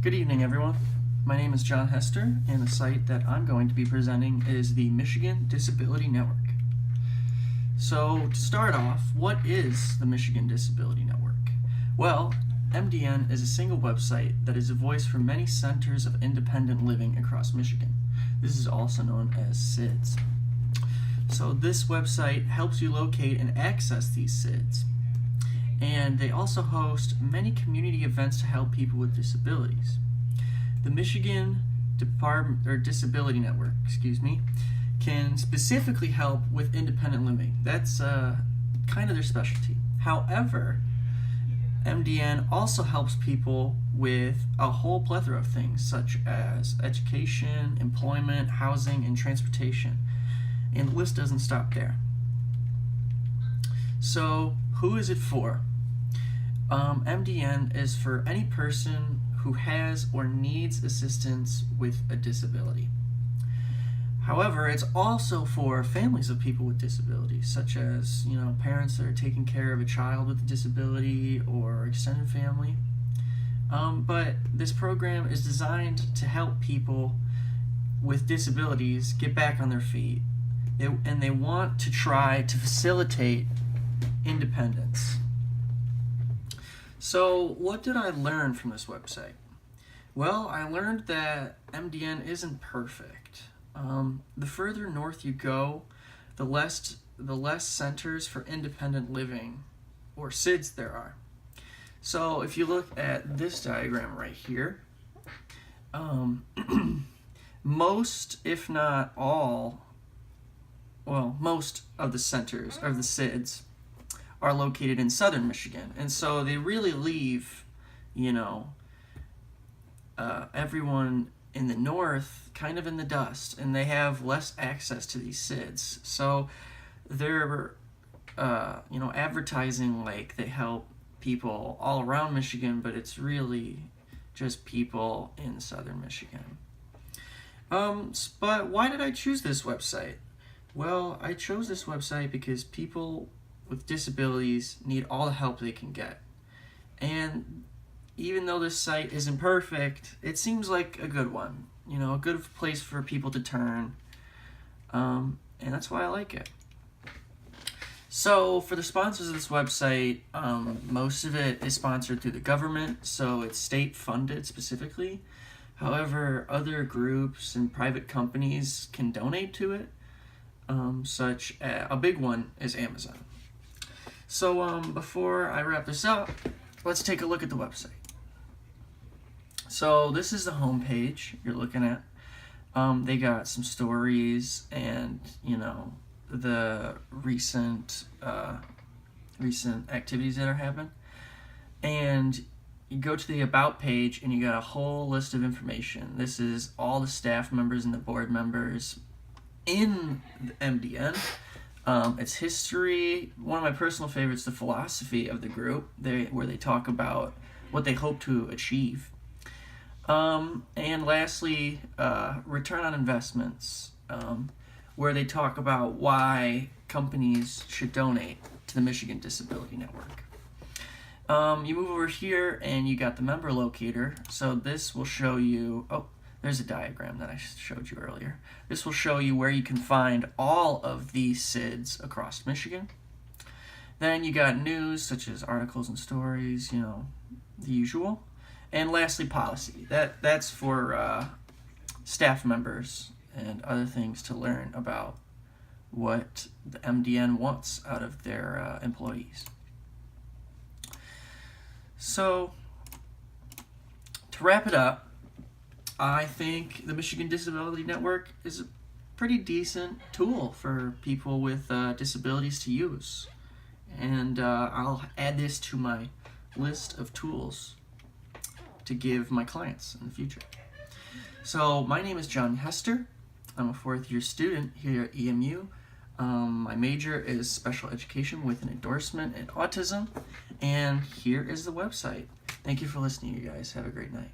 Good evening, everyone. My name is John Hester, and the site that I'm going to be presenting is the Michigan Disability Network. So, to start off, what is the Michigan Disability Network? Well, MDN is a single website that is a voice for many centers of independent living across Michigan. This is also known as CIDS. So, this website helps you locate and access these CIDS. And they also host many community events to help people with disabilities. The Michigan Disability Network, can specifically help with independent living. That's kind of their specialty. However, MDN also helps people with a whole plethora of things, such as education, employment, housing, and transportation. And the list doesn't stop there. So, who is it for? MDN is for any person who has or needs assistance with a disability. However, it's also for families of people with disabilities, such as parents that are taking care of a child with a disability or extended family. But this program is designed to help people with disabilities get back on their feet, and they want to try to facilitate independence. So, what did I learn from this website? Well, I learned that MDN isn't perfect. The further north you go, the less centers for independent living, or CIDS, there are. So, if you look at this diagram right here, most, if not all, most of the centers of the CIDS are located in southern Michigan, and so they really leave, everyone in the north kind of in the dust, and they have less access to these CIDS. So they're, advertising like they help people all around Michigan, but it's really just people in southern Michigan. But why did I choose this website? Well, I chose this website because people with disabilities need all the help they can get. And even though this site isn't perfect, it seems like a good one, a good place for people to turn, and that's why I like it. So for the sponsors of this website, most of it is sponsored through the government, so it's state funded specifically. However, other groups and private companies can donate to it, such as a big one is Amazon. So before I wrap this up, let's take a look at the website. So this is the home page you're looking at. They got some stories and the recent activities that are happening. And you go to the About page and you got a whole list of information. This is all the staff members and the board members in the MDN. It's history. One of my personal favorites, the philosophy of the group, where they talk about what they hope to achieve. And lastly, return on investments, where they talk about why companies should donate to the Michigan Disability Network. You move over here and you got the member locator. So this will show you, there's a diagram that I showed you earlier. This will show you where you can find all of these CIDS across Michigan. Then you got news, such as articles and stories, the usual. And lastly, policy. That's for staff members and other things to learn about what the MDN wants out of their employees. So, to wrap it up, I think the Michigan Disability Network is a pretty decent tool for people with disabilities to use. And I'll add this to my list of tools to give my clients in the future. So my name is John Hester. I'm a fourth year student here at EMU. My major is special education with an endorsement in autism. And here is the website. Thank you for listening, you guys. Have a great night.